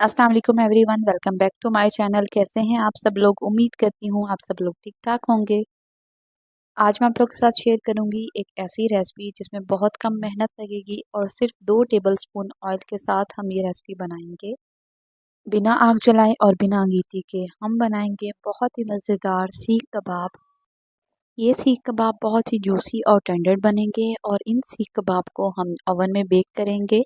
अस्सलाम वालेकुम everyone, welcome back to my channel. कैसे हैं आप सब लोग? उम्मीद करती हूँ आप सब लोग ठीक ठाक होंगे। आज मैं आप लोगों के साथ शेयर करूंगी एक ऐसी रेसिपी जिसमें बहुत कम मेहनत लगेगी और सिर्फ 2 टेबलस्पून ऑयल के साथ हम ये रेसिपी बनाएंगे। बिना आग जलाए और बिना अंगीठी के हम बनाएंगे बहुत ही मज़ेदार सीख कबाब। ये सीख कबाब बहुत ही जूसी और टेंडर बनेंगे और इन सीख कबाब को हम ओवन में बेक करेंगे।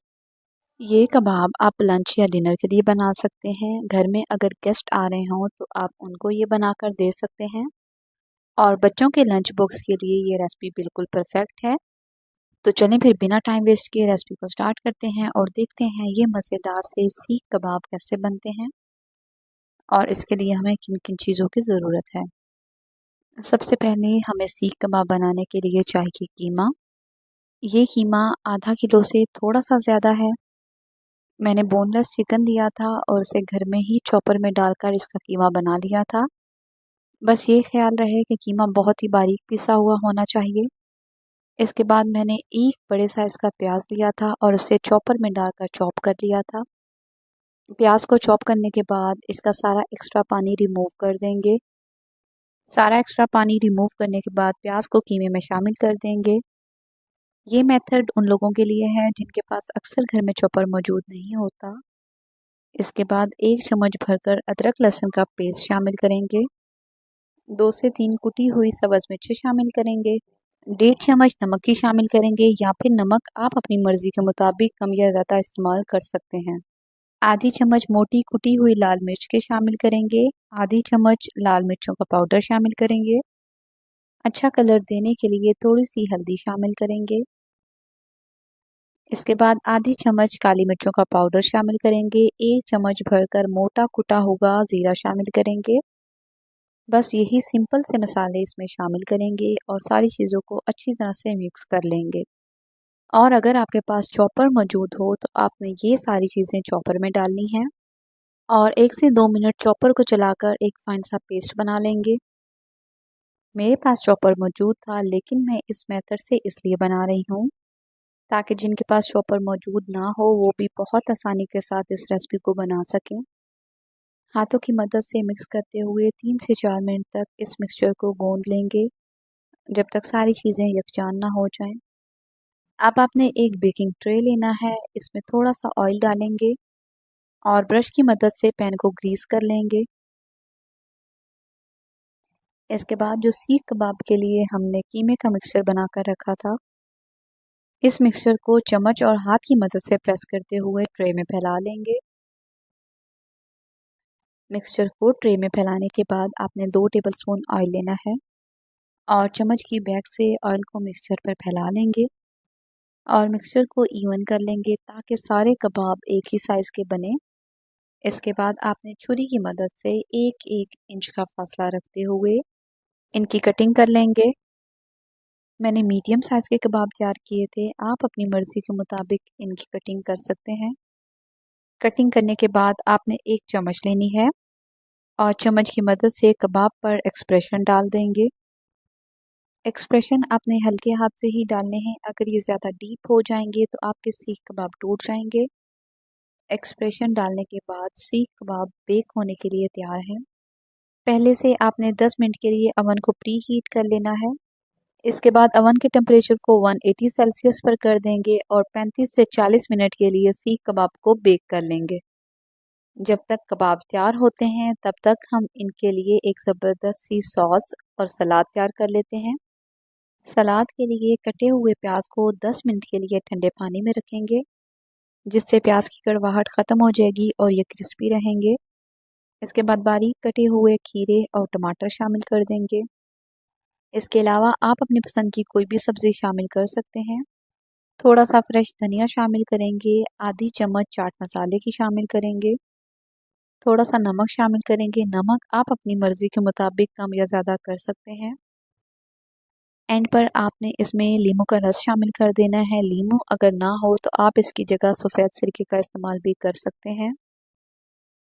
ये कबाब आप लंच या डिनर के लिए बना सकते हैं। घर में अगर गेस्ट आ रहे हों तो आप उनको ये बनाकर दे सकते हैं और बच्चों के लंच बॉक्स के लिए ये रेसिपी बिल्कुल परफेक्ट है। तो चलें फिर बिना टाइम वेस्ट किए रेसिपी को स्टार्ट करते हैं और देखते हैं ये मज़ेदार से सीख कबाब कैसे बनते हैं और इसके लिए हमें किन किन चीज़ों की ज़रूरत है। सबसे पहले हमें सीख कबाब बनाने के लिए चाहिए कीमा। ये कीमा आधा किलो से थोड़ा सा ज़्यादा है। मैंने बोनलेस चिकन लिया था और उसे घर में ही चॉपर में डालकर इसका कीमा बना लिया था। बस ये ख्याल रहे कि कीमा बहुत ही बारीक पिसा हुआ होना चाहिए। इसके बाद मैंने एक बड़े साइज़ का प्याज लिया था और उसे चॉपर में डालकर चॉप कर लिया था। प्याज को चॉप करने के बाद इसका सारा एक्स्ट्रा पानी रिमूव कर देंगे। सारा एक्स्ट्रा पानी रिमूव करने के बाद प्याज को कीमे में शामिल कर देंगे। ये मेथड उन लोगों के लिए है जिनके पास अक्सर घर में चॉपर मौजूद नहीं होता। इसके बाद 1 चम्मच भरकर अदरक लहसुन का पेस्ट शामिल करेंगे। 2 से 3 कुटी हुई सब्ज़ मिर्ची शामिल करेंगे। 1.5 चम्मच नमक की शामिल करेंगे या फिर नमक आप अपनी मर्ज़ी के मुताबिक कम या ज़्यादा इस्तेमाल कर सकते हैं। आधी चम्मच मोटी कुटी हुई लाल मिर्च के शामिल करेंगे। आधी चम्मच लाल मिर्चों का पाउडर शामिल करेंगे। अच्छा कलर देने के लिए थोड़ी सी हल्दी शामिल करेंगे। इसके बाद आधी चम्मच काली मिर्चों का पाउडर शामिल करेंगे। 1 चम्मच भरकर मोटा कुटा हुआ ज़ीरा शामिल करेंगे। बस यही सिंपल से मसाले इसमें शामिल करेंगे और सारी चीज़ों को अच्छी तरह से मिक्स कर लेंगे। और अगर आपके पास चॉपर मौजूद हो तो आपने ये सारी चीज़ें चॉपर में डालनी हैं और 1 से 2 मिनट चॉपर को चलाकर एक फाइन सा पेस्ट बना लेंगे। मेरे पास चॉपर मौजूद था लेकिन मैं इस मेथड से इसलिए बना रही हूँ ताकि जिनके पास चॉपर मौजूद ना हो वो भी बहुत आसानी के साथ इस रेसिपी को बना सकें। हाथों की मदद से मिक्स करते हुए 3 से 4 मिनट तक इस मिक्सचर को गूंद लेंगे जब तक सारी चीज़ें यकजान ना हो जाएं। अब आपने एक बेकिंग ट्रे लेना है, इसमें थोड़ा सा ऑयल डालेंगे और ब्रश की मदद से पैन को ग्रीस कर लेंगे। इसके बाद जो सीख कबाब के लिए हमने कीमे का मिक्सचर बनाकर रखा था, इस मिक्सचर को चम्मच और हाथ की मदद से प्रेस करते हुए ट्रे में फैला लेंगे। मिक्सचर को ट्रे में फैलाने के बाद आपने 2 टेबलस्पून ऑयल लेना है और चम्मच की बैक से ऑयल को मिक्सचर पर फैला लेंगे और मिक्सचर को इवन कर लेंगे ताकि सारे कबाब एक ही साइज़ के बने। इसके बाद आपने छुरी की मदद से 1-1 इंच का फासला रखते हुए इनकी कटिंग कर लेंगे। मैंने मीडियम साइज़ के कबाब तैयार किए थे, आप अपनी मर्ज़ी के मुताबिक इनकी कटिंग कर सकते हैं। कटिंग करने के बाद आपने 1 चम्मच लेनी है और चम्मच की मदद से कबाब पर एक्सप्रेशन डाल देंगे। एक्सप्रेशन आपने हल्के हाथ से ही डालने हैं, अगर ये ज़्यादा डीप हो जाएंगे तो आपके सीख कबाब टूट जाएंगे। एक्सप्रेशन डालने के बाद सीख कबाब बेक होने के लिए तैयार है। पहले से आपने 10 मिनट के लिए अवन को प्री हीट कर लेना है। इसके बाद अवन के टेम्परेचर को 180 सेल्सियस पर कर देंगे और 35 से 40 मिनट के लिए सीख कबाब को बेक कर लेंगे। जब तक कबाब तैयार होते हैं तब तक हम इनके लिए एक ज़बरदस्त सी सॉस और सलाद तैयार कर लेते हैं। सलाद के लिए कटे हुए प्याज को 10 मिनट के लिए ठंडे पानी में रखेंगे, जिससे प्याज की कड़वाहट ख़त्म हो जाएगी और ये क्रिस्पी रहेंगे। इसके बाद बारीक कटे हुए खीरे और टमाटर शामिल कर देंगे। इसके अलावा आप अपनी पसंद की कोई भी सब्ज़ी शामिल कर सकते हैं। थोड़ा सा फ्रेश धनिया शामिल करेंगे, आधी चम्मच चाट मसाले की शामिल करेंगे, थोड़ा सा नमक शामिल करेंगे। नमक आप अपनी मर्ज़ी के मुताबिक कम या ज़्यादा कर सकते हैं। एंड पर आपने इसमें लीमू का रस शामिल कर देना है। लीमू अगर ना हो तो आप इसकी जगह सफ़ेद सिरके का इस्तेमाल भी कर सकते हैं।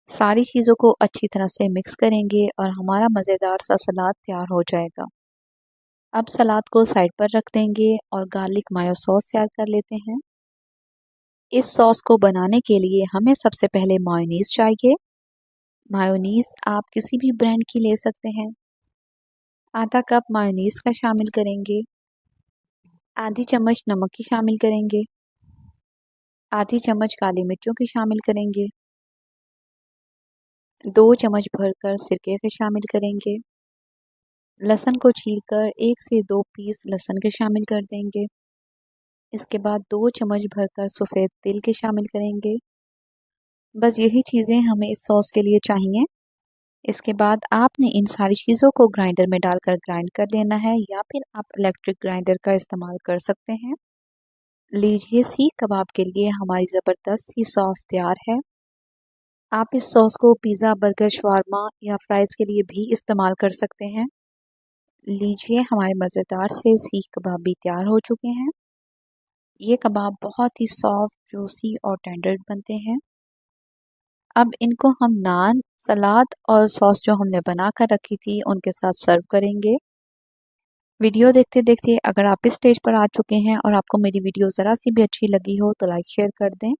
सारी चीज़ों को अच्छी तरह से मिक्स करेंगे और हमारा मज़ेदार सा सलाद तैयार हो जाएगा। अब सलाद को साइड पर रख देंगे और गार्लिक मायो सॉस तैयार कर लेते हैं। इस सॉस को बनाने के लिए हमें सबसे पहले मायोनीज़ चाहिए। मायोनीज़ आप किसी भी ब्रांड की ले सकते हैं। आधा कप मायोनीज़ का शामिल करेंगे। आधी चम्मच नमक की शामिल करेंगे। आधी चम्मच काली मिर्चों की शामिल करेंगे। 2 चम्मच भरकर सिरके के शामिल करेंगे। लहसुन को छीलकर 1 से 2 पीस लहसुन के शामिल कर देंगे। इसके बाद 2 चम्मच भरकर सफ़ेद तिल के शामिल करेंगे। बस यही चीज़ें हमें इस सॉस के लिए चाहिए। इसके बाद आपने इन सारी चीज़ों को ग्राइंडर में डालकर ग्राइंड कर लेना है या फिर आप इलेक्ट्रिक ग्राइंडर का इस्तेमाल कर सकते हैं। लीजिए, सीख कबाब के लिए हमारी ज़बरदस्त सी सॉस तैयार है। आप इस सॉस को पिज़्ज़ा, बर्गर, शवारमा या फ्राइज़ के लिए भी इस्तेमाल कर सकते हैं। लीजिए, हमारे मज़ेदार से सीख कबाब भी तैयार हो चुके हैं। ये कबाब बहुत ही सॉफ्ट, जूसी और टेंडर बनते हैं। अब इनको हम नान, सलाद और सॉस जो हमने बना कर रखी थी उनके साथ सर्व करेंगे। वीडियो देखते देखते अगर आप इस स्टेज पर आ चुके हैं और आपको मेरी वीडियो ज़रा सी भी अच्छी लगी हो तो लाइक शेयर कर दें,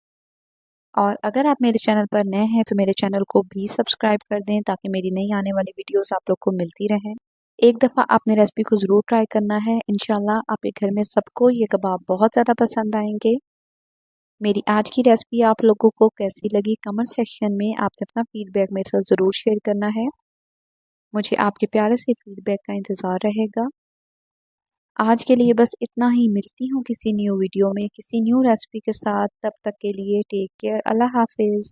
और अगर आप मेरे चैनल पर नए हैं तो मेरे चैनल को भी सब्सक्राइब कर दें ताकि मेरी नई आने वाली वीडियोस आप लोग को मिलती रहें। एक दफ़ा आपने रेसिपी को ज़रूर ट्राई करना है। इंशाल्लाह आपके घर में सबको ये कबाब बहुत ज़्यादा पसंद आएंगे। मेरी आज की रेसिपी आप लोगों को कैसी लगी, कमेंट सेक्शन में आपने अपना फीडबैक मेरे साथ ज़रूर शेयर करना है। मुझे आपके प्यारे से फीडबैक का इंतज़ार रहेगा। आज के लिए बस इतना ही। मिलती हूँ किसी न्यू वीडियो में किसी न्यू रेसिपी के साथ। तब तक के लिए टेक केयर। अल्लाह हाफिज़।